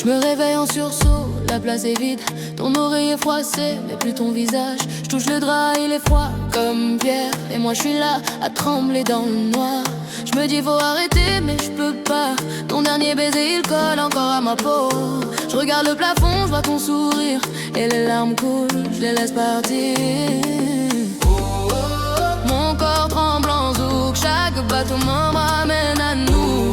Je me réveille en sursaut, la place est vide. Ton oreiller froissé, mais plus ton visage. Je touche le drap, il est froid comme pierre. Et moi je suis là, à trembler dans le noir. Je me dis faut arrêter, mais je peux pas. Ton dernier baiser, il colle encore à ma peau. Je regarde le plafond, je vois ton sourire. Et les larmes coulent, je les laisse partir. Mon corps tremble en zouk, chaque bateau me ramène à nous.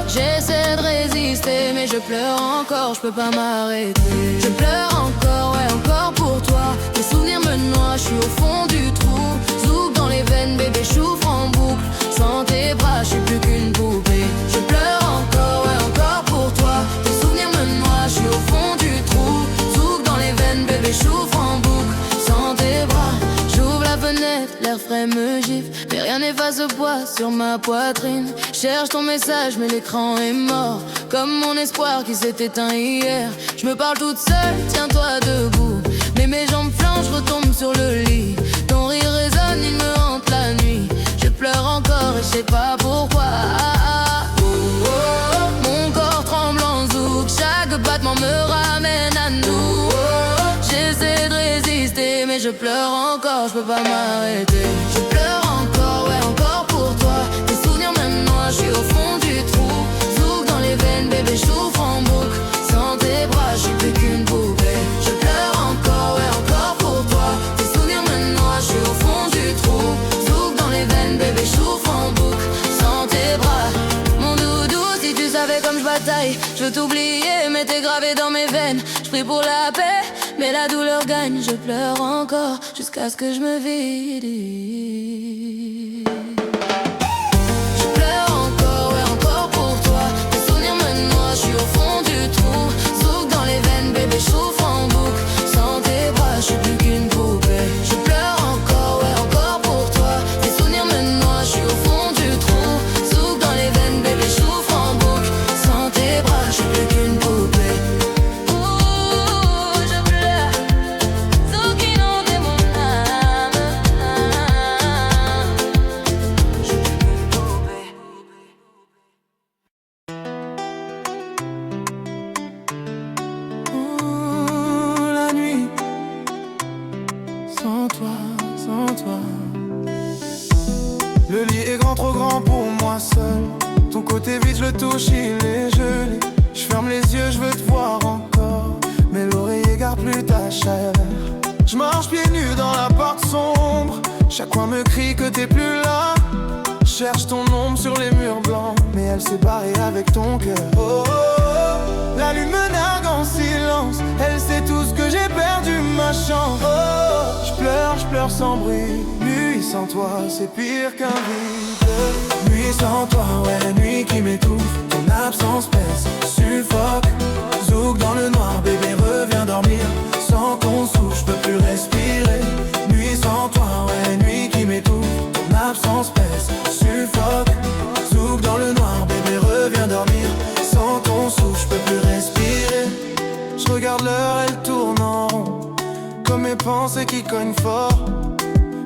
J'essaie de résister, mais je pleure encore, je peux pas m'arrêter. Je pleure encore, ouais encore pour toi. Tes souvenirs me noient, je suis au fond du trou. Zouk dans les veines, bébé choufre en boucle. Sans tes bras, je suis plus qu'une poupée. Je pleure encore, ouais encore pour toi. Tes souvenirs me noient, je suis au fond du trou. Zouk dans les veines, bébé choufre en boucle. Sans tes bras, j'ouvre la fenêtre, l'air frais me gifle. Mais rien n'efface le poids sur ma poitrine. Cherche ton message mais l'écran est mort. Comme mon espoir qui s'est éteint hier. Je me parle toute seule, tiens-toi debout. Mais mes jambes flanchent, je retombe sur le lit. Ton rire résonne, il me hante la nuit. Je pleure encore et je sais pas pourquoi. Mon corps tremble en zouk, chaque battement me ramène à nous. J'essaie de résister mais je pleure encore, je peux pas m'arrêter. Je pleure encore, ouais encore pour toi. Tes souvenirs me noient, je suis au fond du trou. Zouk dans les veines, bébé choufre en boucle. Sans tes bras, je suis plus qu'une poupée. Je pleure encore, ouais encore pour toi. Tes souvenirs me noient, je suis au fond du trou. Zouk dans les veines, bébé choufre en boucle. Sans tes bras, mon doudou, si tu savais comme je bataille. Je veux t'oublier, mais t'es gravé dans mes veines. Je prie pour la paix, mais la douleur gagne. Je pleure encore, jusqu'à ce que je me vide. Je pleure encore, ouais encore pour toi. Tes souvenirs me noient, je suis au fond du trou. Zouk dans les veines, bébé choufre en boucle. Sans tes bras, je suis plus qu'une poupée. Je pleure encore, ouais encore pour toi. Tes souvenirs me noient, je suis au fond du trou. Zouk dans les veines, bébé choufre en boucle. Sans tes bras, je suis plus qu'une poupée. Ouh, je pleure, zouk inonde mon âme. Je suis plus qu'une poupée. La nuit, sans toi, sans toi. Le lit est grand, trop grand pour moi seul. Ton côté vide, je le touche, il est gelé. Je ferme les yeux, je veux te voir encore. Mais l'oreiller garde plus ta chaleur. Je marche pieds nus dans la porte sombre. Chaque coin me crie que t'es plus là. Cherche ton ombre sur les murs blancs, mais elle s'est barrée avec ton cœur. Oh, oh, oh. La lune me nargue en silence. Elle sait tout ce que j'ai perdu, ma chance. Oh, je pleure sans bruit. Nuit sans toi, c'est pire qu'un vide. Nuit sans toi, ouais, nuit qui m'étouffe. Ton absence pèse, suffoque. Zouk dans le noir, bébé, reviens dormir. Sans ton souffle, je peux plus respirer. Nuit sans toi, ouais, nuit qui m'étouffe. Ton absence pèse, suffoque. Zouk dans le noir, bébé, reviens dormir. Sans ton souffle, je peux plus respirer. Je regarde l'heure, elle tourne en rond. Comme mes pensées qui cognent fort.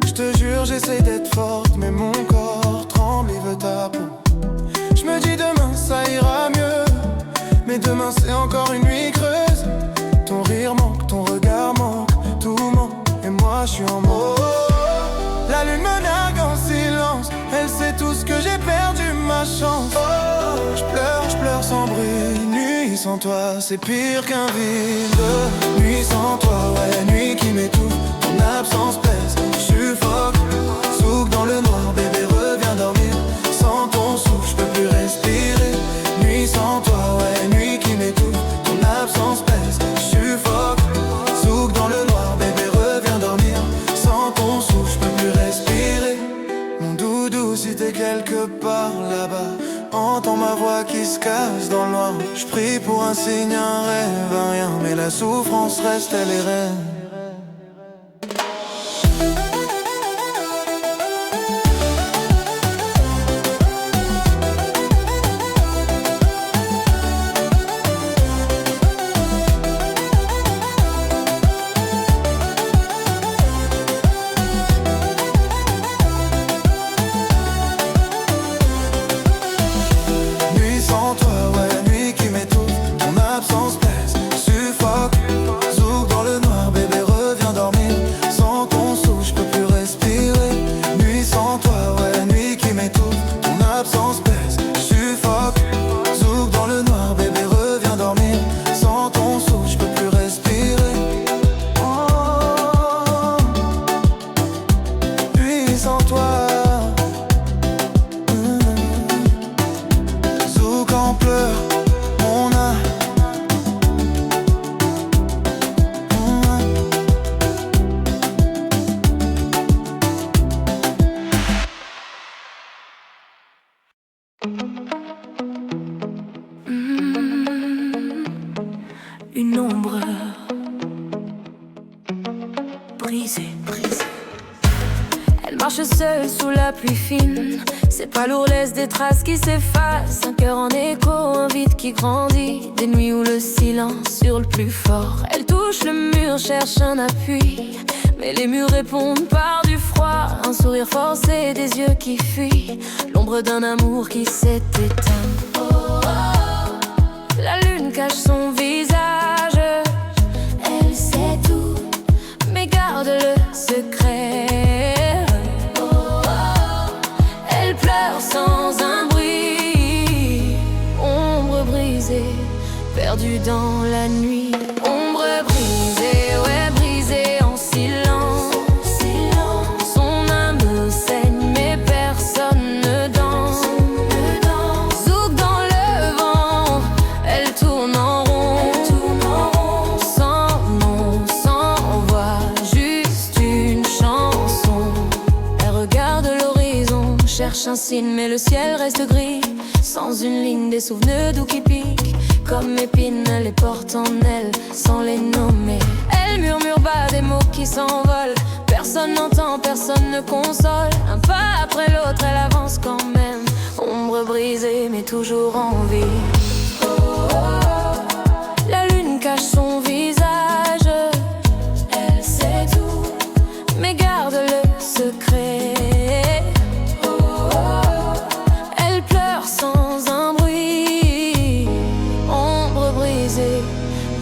Je te jure, j'essaie d'être forte, mais mon corps tremble, il veut ta peau. Je me dis demain ça ira mieux, mais demain c'est encore une nuit creuse. Ton rire manque, ton regard manque, tout manque, et moi je suis en mode. La lune me nargue en silence. Elle sait tout ce que j'ai perdu, ma chance. Oh, je pleure sans bruit. Nuit sans toi, c'est pire qu'un vide. Nuit sans toi, ouais, nuit qui m'étouffe. Ton absence pèse, suffoque. Zouk dans le noir, bébé, reviens dormir. Sans ton souffle, je peux plus respirer. Nuit sans toi, ouais, nuit qui m'étouffe. Ton absence pèse, suffoque. Zouk dans le noir, bébé, reviens dormir. Sans ton souffle, je peux plus respirer. Mon doudou, si t'es quelque part là-bas, entends ma voix qui se casse dans le noir. Je prie pour un signe, un rêve, un rien, mais la souffrance reste, elle est reine. Nuit sans toi, ouais, nuit qui m'étouffe. Ton absence l'absence pèse, suffoque. Zouk dans le noir, bébé reviens dormir. Sans ton souffle, je peux plus respirer. Oh, puis sans toi. Zouk en pleurs, mon âme. Une ombre brisée. Elle marche seule sous la pluie fine. C'est pas l'ourlesse des traces qui s'effacent. Un cœur en écho, un vide qui grandit. Des nuits où le silence hurle plus fort. Elle touche le mur, cherche un appui. Mais les murs répondent par du froid. Un sourire forcé, des yeux qui fuient. L'ombre d'un amour qui s'est éteint. Oh, oh, oh. La lune cache son visage. Elle sait tout, mais garde le secret. Oh, oh. Elle pleure sans un bruit. Ombre brisée, perdue dans la nuit. Ombre brisée, ouais, brisée en silence. Son âme saigne, mais personne ne danse. Zouk dans le vent, elle tourne en rond. Sans nom, sans voix, juste une chanson. Elle regarde l'horizon, cherche un signe, mais le ciel reste gris. Sans une ligne, des souvenirs doux qui piquent. Comme épines, elle les porte en elle, sans les nommer. Elle murmure bas des mots qui s'envolent. Personne n'entend, personne ne console. Un pas après l'autre, elle avance quand même. Ombre brisée, mais toujours en vie. Oh, oh, oh. La lune cache son visage. Elle sait tout, mais garde le secret. Oh, oh, oh. Elle pleure sans un bruit. Ombre brisée,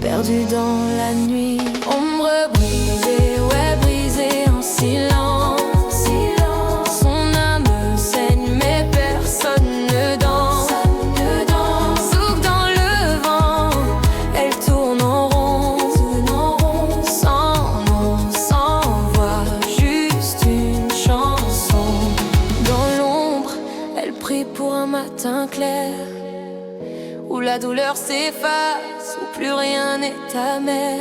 perdue dans la nuit. Ombre brisée, ouais, brisée en silence. Son âme saigne, mais personne ne danse. Zouk dans le vent, elle tourne en rond. Sans nom, sans voix, juste une chanson. Dans l'ombre, elle prie pour un matin clair, où la douleur s'efface, où plus rien n'est amer.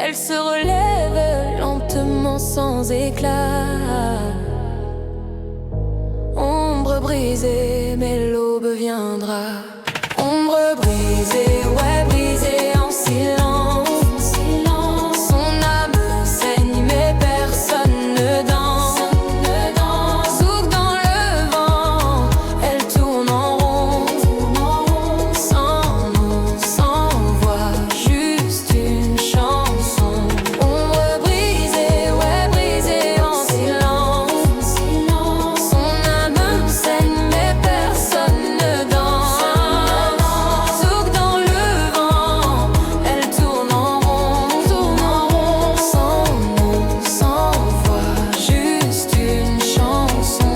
Elle se relève lentement sans éclat. Ombre brisée, mais l'aube viendra. Ombre brisée, ouais, brisée en silence. Son âme saigne, mais personne ne danse. Zouk dans le vent, elle tourne en rond. Sans nom, sans voix, juste une chanson. Ombre brisée, ouais, brisée en silence. Son âme saigne, mais personne ne danse. Zouk dans le vent, elle tourne en rond. Sans nom, sans voix, juste une chanson.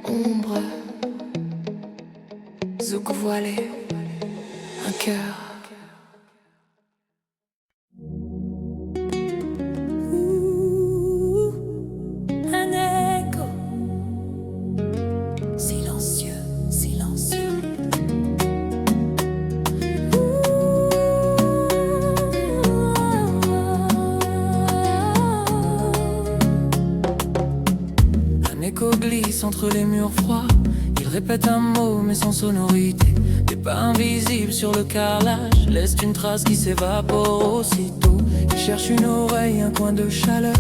Ombre, zouk voilé, un cœur. Un écho silencieux, silencieux. Un écho glisse entre les murs froids. Il répète un mot mais sans sonorité. Des pas invisibles sur le carrelage laissent une trace qui s'évapore aussitôt. Il cherche une oreille, un coin de chaleur,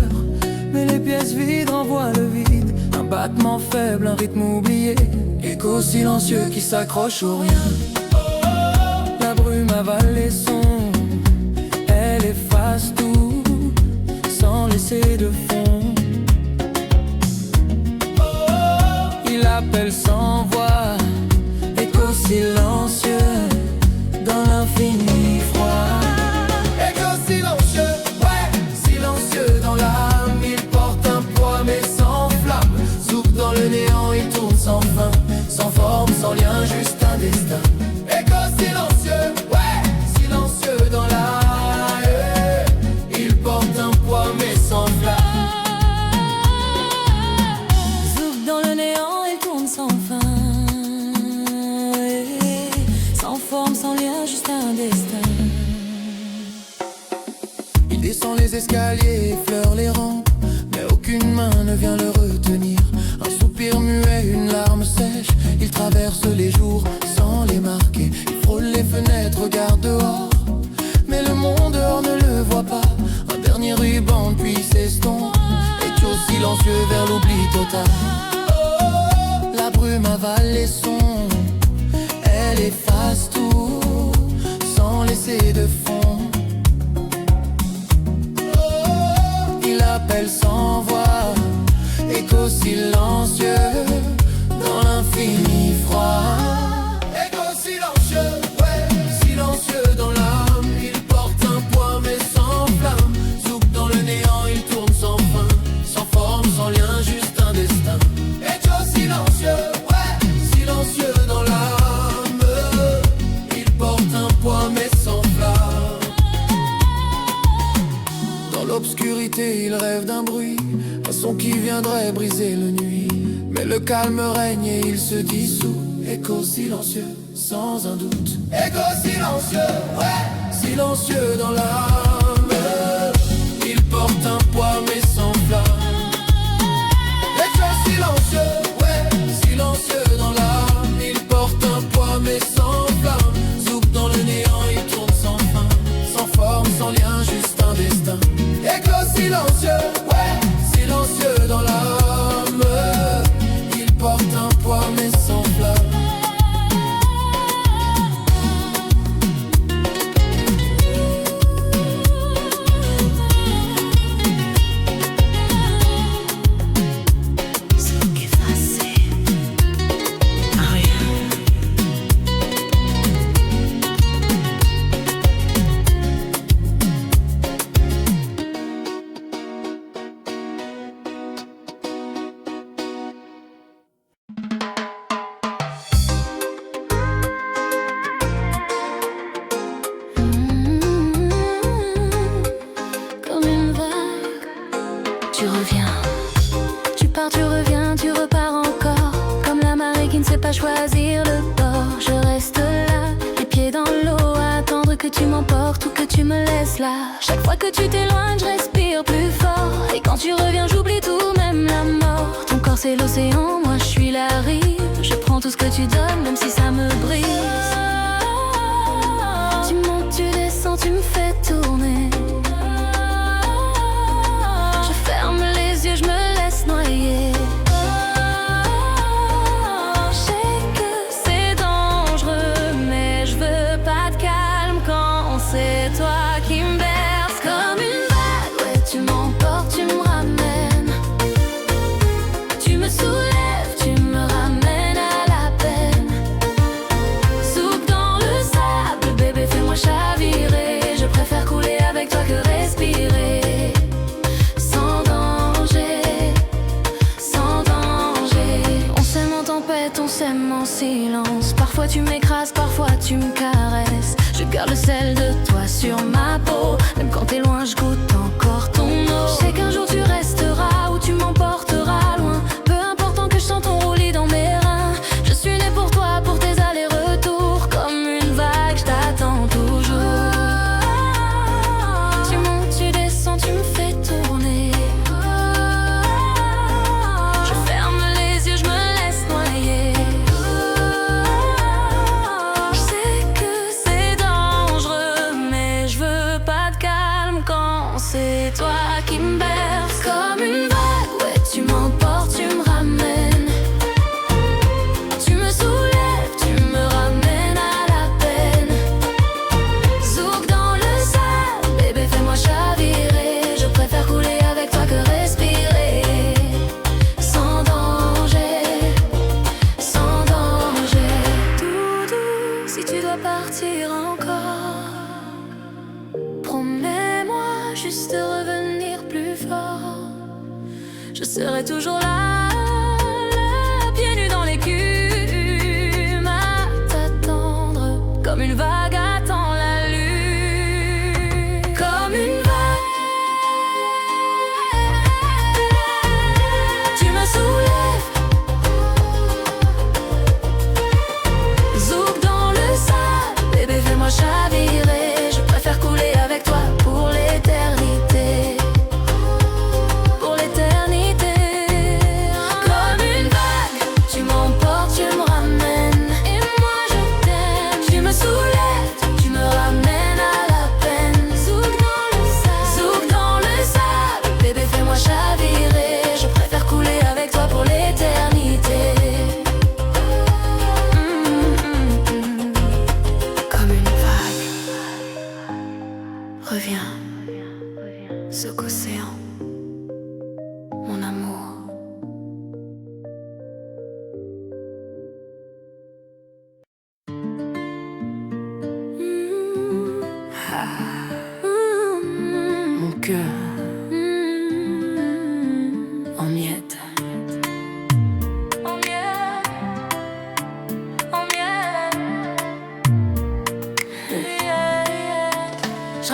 mais les pièces vides renvoient le vide. Un battement faible, un rythme oublié. Écho silencieux qui s'accroche au rien. La brume avale les sons. Elle efface tout sans laisser de fond. Il appelle sans voix, écho silencieux dans l'infini froid. Écho silencieux, ouais, silencieux dans sans lien, juste un destin. Écho silencieux, ouais, silencieux dans l'air. Il porte un poids mais sans flamme. Zouk dans le néant, il tourne sans fin. Sans forme, sans lien, juste un destin. Il descend les escaliers, effleure les rampes, mais aucune main ne vient le retenir. Un soupir muet, une larme sèche. Il traverse les jours sans les marquer. Il frôle les fenêtres, regarde dehors, mais le monde dehors ne le voit pas. Un dernier ruban puis s'estompe, écho silencieux vers l'oubli total. La brume avale les sons, elle efface tout sans laisser de fond. Il appelle sans voix, écho silencieux dans l'infini froid. Écho silencieux, ouais, silencieux dans l'âme. Il porte un poids mais sans flamme. Zouk dans le néant, il tourne sans fin. Sans forme, sans lien, juste un destin. Écho silencieux, ouais, silencieux dans l'âme. Il porte un poids mais sans flamme. Dans l'obscurité, il rêve d'un bruit, un son qui viendrait briser le nuit. Mais le calme règne et il se dissout. Écho silencieux, sans un doute. Écho silencieux, ouais, silencieux dans l'âme. Il porte un poids mais sans flamme. Écho silencieux, ouais, silencieux dans l'âme. Il porte un poids mais sans flamme. Zouk dans le néant, il tourne sans fin. Sans forme, sans lien, juste un destin. Écho silencieux, ouais, silencieux dans l'âme. Il porte un poids mais sans flamme. Zouk effacé, rien. Comme une vague, tu reviens. Tu pars, tu reviens, tu repars encore. Comme la marée qui ne sait pas choisir le bord. Je reste là, les pieds dans l'eau, à attendre que tu m'emportes ou que tu me laisses là. Chaque fois que tu t'éloignes, je respire plus fort. Et quand tu reviens, j'oublie tout, même la mort. Ton corps c'est l'océan, moi je suis la rive. Je prends tout ce que tu donnes, même si ça me brise. Tu montes, tu descends, tu me fais tourner. Je ferme les yeux, je me laisse noyer. Je sais que c'est dangereux, mais je veux pas de calme quand c'est toi qui me berce comme une vague. Ouais, tu m'emportes, tu me ramènes. Tu me soulèves, tu me ramènes à la peine. Zouk dans le sable, bébé, fais-moi chavirer. Je préfère couler avec toi que respirer. Sans danger, sans danger. On s'aime en tempête, on s'aime en silence. Parfois tu m'écrases, parfois tu me caresses. Je garde le sel de toi sur ma peau. Même quand t'es loin, je goûte encore ton eau. Je sais qu'un jour tu resteras ou tu m'emporteras loin. Peu importe tant que je sens ton roulis dans mes reins. Je suis née pour toi, pour tes allers-retours. Comme une vague, je t'attends toujours. Tu montes, tu descends, tu me fais tourner. Je ferme les yeux, je me laisse noyer. Je sais que c'est dangereux, mais je veux pas de calme quand c'est toi qui me berce comme une vague. Ouais, tu m'emportes, tu me ramènes. Tu me soulèves, tu me ramènes à la peine. Zouk dans le sable, bébé, fais-moi chavirer. Je préfère couler avec toi que respirer. Sans danger, sans danger. Tout doux, si tu dois partir encore, promets-moi juste de revenir plus fort. Je serai toujours là, pieds nus dans l'écume.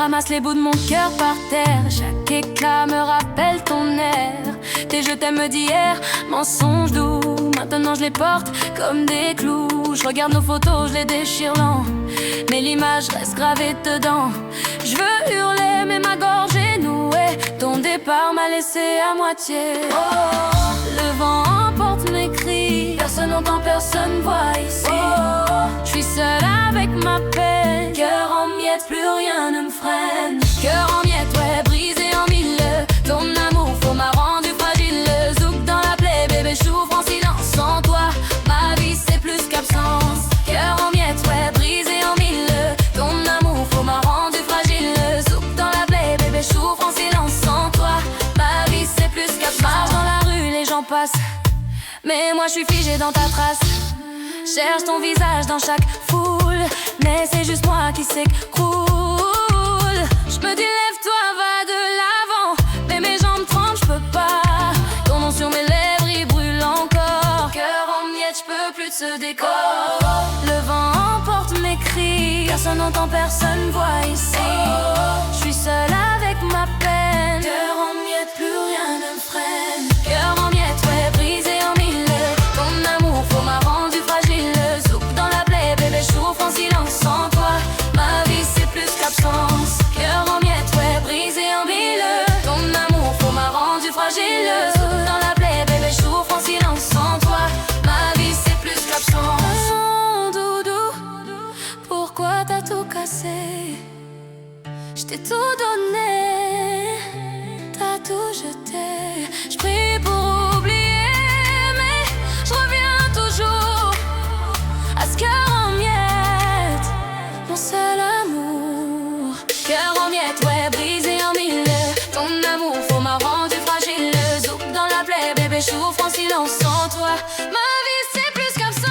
ramasse les bouts de mon cœur par terre. Chaque éclat me rappelle ton air. Tes je t'aime d'hier, mensonges doux. Maintenant je les porte comme des clous. Je regarde nos photos, je les déchire lent, mais l'image reste gravée dedans. Je veux hurler mais ma gorge est nouée. Ton départ m'a laissé à moitié. Oh, le vent emporte mes cris. Personne n'entend, personne voit ici. Oh, je suis seule avec ma peine. Cœur en miettes, plus rien ne me freine. Cœur en miettes, ouais, brisé en mille. Ton amour faux m'a rendu fragile. Zouk dans la plaie, bébé, j'ouvre en silence. Sans toi, ma vie c'est plus qu'absence. Cœur en miettes, ouais, brisé en mille. Ton amour faux m'a rendu fragile. Zouk dans la plaie, bébé, j'ouvre en silence. Sans toi, ma vie c'est plus qu'absence. Marche dans la rue, les gens passent, mais moi je suis figée dans ta trace. Cherche ton visage dans chaque foule, mais c'est juste moi qui s'écroule. Je me dis lève-toi, va de l'avant, mais mes jambes tremblent, je peux pas. Ton nom sur mes lèvres, il brûle encore. Cœur en miettes, je peux plus de ce décor. Le vent emporte mes cris. Personne n'entend, personne voit ici. Je suis seule avec ma peine. Cœur en miettes, plus rien ne me freine. Cœur en miettes, ouais, brisé en mille. Ton amour faux m'a rendu fragile. Zouk dans la plaie, bébé, j'ouvre en silence. Sans toi, ma vie c'est plus qu'absence. Cœur en miettes, ouais, brisé en mille. Ton amour faux m'a rendu fragile. Zouk dans la plaie, bébé, j'ouvre en silence. Sans toi, ma vie c'est plus qu'absence. Oh, doudou, pourquoi t'as tout cassé? Je t'ai tout donné, t'as tout jeté. Je prie pour oublier, mais je reviens toujours à ce cœur en miettes, mon seul amour. Cœur en miettes, ouais, brisé en mille. Ton amour faux m'a rendu fragile. Zouk dans la plaie, bébé, j'ouvre en silence. Sans toi, ma vie c'est plus qu'absence.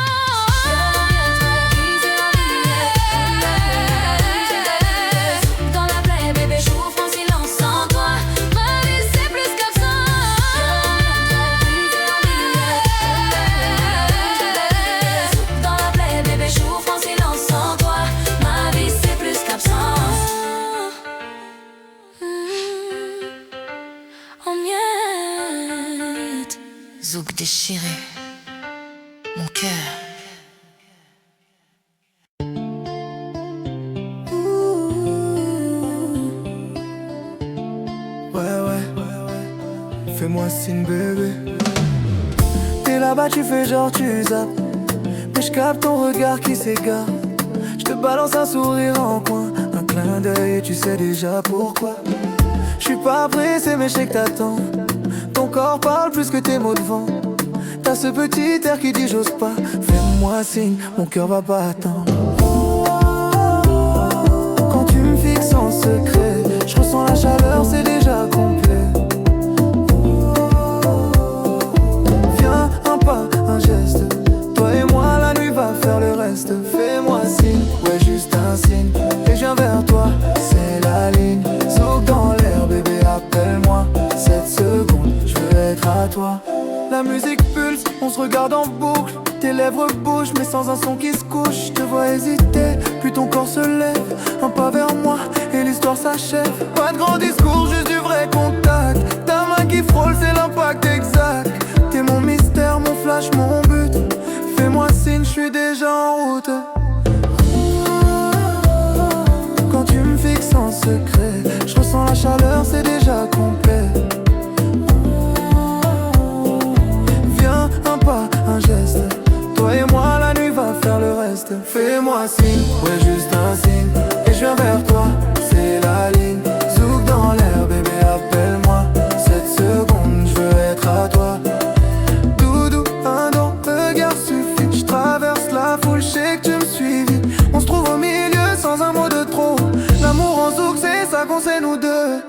Zouk déchiré, mon cœur. Ouais, fais-moi signe bébé. T'es là-bas, tu fais genre tu zappes, mais je capte ton regard qui s'égare. Je te balance un sourire en coin, un clin d'œil et tu sais déjà pourquoi. Je suis pas pressé mais je sais que t'attends. Ton corps parle plus que tes mots de vent. T'as ce petit air qui dit j'ose pas. Fais-moi signe, mon cœur va pas attendre. Quand tu me fixes en secret, je ressens la chaleur, c'est déjà complet. Viens, un pas, un geste. Toi et moi, la nuit va faire le reste. Fais-moi signe, ouais juste un signe. Et je viens vers toi, c'est la ligne. Zouk dans l'air, bébé, appelle-moi. 7 secondes, je veux être à toi. La musique pulse, on se regarde en boucle. Tes lèvres bougent, mais sans un son qui se couche. Je te vois hésiter, puis ton corps se lève. Un pas vers moi, et l'histoire s'achève. Pas de grand discours, juste du vrai contact. Ta main qui frôle, c'est l'impact exact. T'es mon mystère, mon flash, mon but. Fais-moi signe, je suis déjà en route. Quand tu me fixes en secret, je ressens la chaleur, c'est déjà complet. Viens, un pas, un geste. Toi et moi, la nuit va faire le reste. Fais-moi signe, ouais juste un signe. Et je viens vers toi, c'est la ligne. Zouk dans l'air, bébé, appelle-moi. 7 secondes, je veux être à toi. Doudou, un don, regard suffit. Je traverse la foule, je sais que tu me suivis. On se trouve au milieu sans un mot de trop. L'amour en zouk, c'est ça qu'on sait nous deux.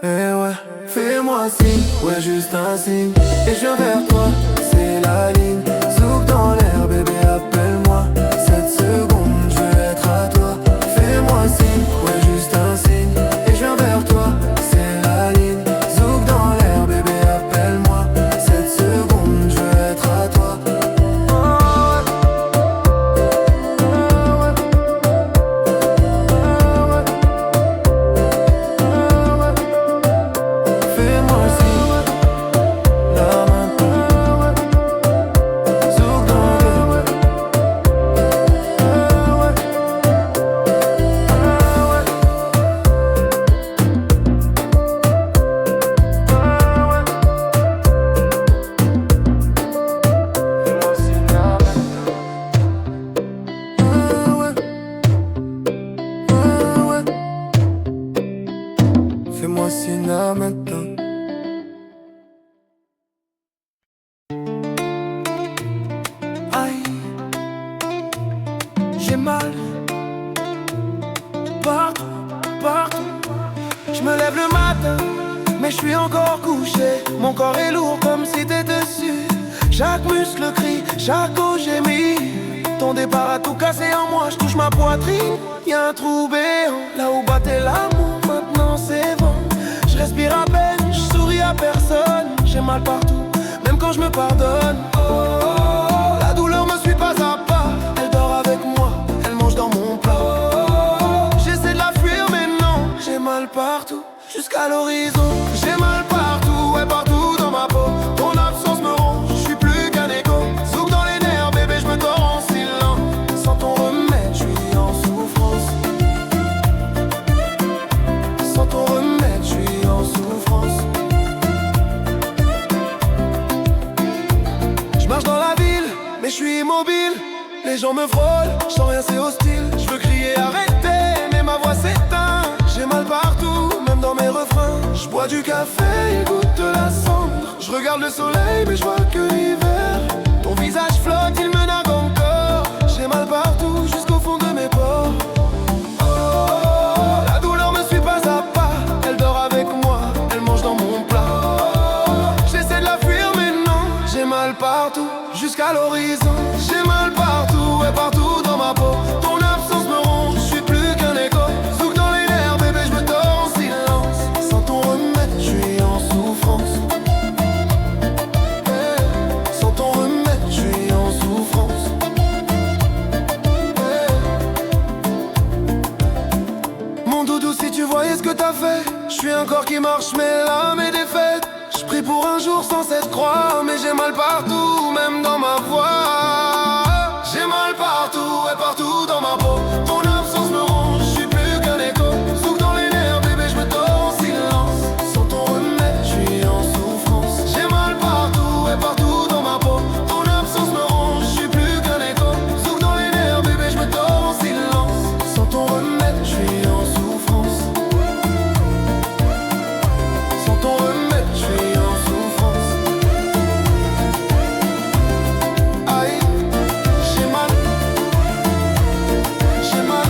Eh ouais, fais-moi signe, ouais juste un signe. Et je viens vers toi, c'est la ligne. Zouk dans l'air, bébé, appelle-moi. 7 secondes, je veux être à toi. Fais-moi signe, ouais juste un signe. Et je viens vers toi, c'est la ligne. Zouk dans l'air, bébé, appelle-moi. 7 secondes, je veux être à toi. suis encore couché, mon corps est lourd comme si t'es dessus. Chaque muscle crie, chaque os gémit. Ton départ a tout cassé en moi, je touche ma poitrine. Y'a un trou béant, là où battait l'amour, maintenant c'est bon. Je respire à peine, je souris à personne. J'ai mal partout, même quand je me pardonne. Oh, la douleur me suit pas à pas. Elle dort avec moi, elle mange dans mon plat. J'essaie de la fuir mais non, j'ai mal partout, jusqu'à l'horizon. J'ai mal partout, ouais partout dans ma peau. Ton absence me ronge, je suis plus qu'un écho. Zouk dans les nerfs, bébé, je me tords en silence. Sans ton remède, je suis en souffrance. Sans ton remède, je suis en souffrance. Je marche dans la ville, mais je suis immobile. Les gens me frôlent, je sens rien, c'est hostile. Je veux crier arrêtez, mais ma voix s'éteint. J'ai mal partout, même dans mes refrains. Je bois du café, il goûte de la cendre. Je regarde le soleil, mais je vois que l'hiver. Ton visage flotte, il me nargue encore. J'ai mal partout, jusqu'au fond de mes pores. Oh, la douleur me suit pas à pas. Elle dort avec moi, elle mange dans mon plat. J'essaie de la fuir, mais non. J'ai mal partout, jusqu'à l'horizon. J'ai mal partout, ouais partout dans ma peau. Ton absence me ronge, je suis plus qu'un écho. Zouk dans les nerfs, bébé, je me tords en silence. Sans ton remède, je suis en souffrance. Hey, sans ton remède, je suis en souffrance. Hey. Mon doudou, si tu voyais ce que t'as fait. Je suis un corps qui marche, mais l'âme est défaite. Je prie pour un jour sans cette croix, mais j'ai mal partout, même dans ma voix. J'ai mal partout, et partout dans ma peau. Ton absence me ronge, je suis plus qu'un écho. Zouk dans les nerfs, bébé, je me tords en silence. Sans ton remède, je suis en souffrance. J'ai mal partout, et partout dans ma peau. Ton absence me ronge, je suis plus qu'un écho. Zouk dans les nerfs, bébé, je me tords en silence. Sans ton remède, je suis en souffrance. Sans ton remède, je suis en souffrance. Aïe, j'ai mal, j'ai mal,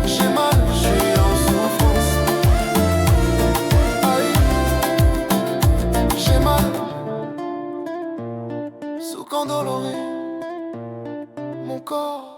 j'ai mal, je suis en souffrance. Aïe, j'ai mal, sous endolori, mon corps.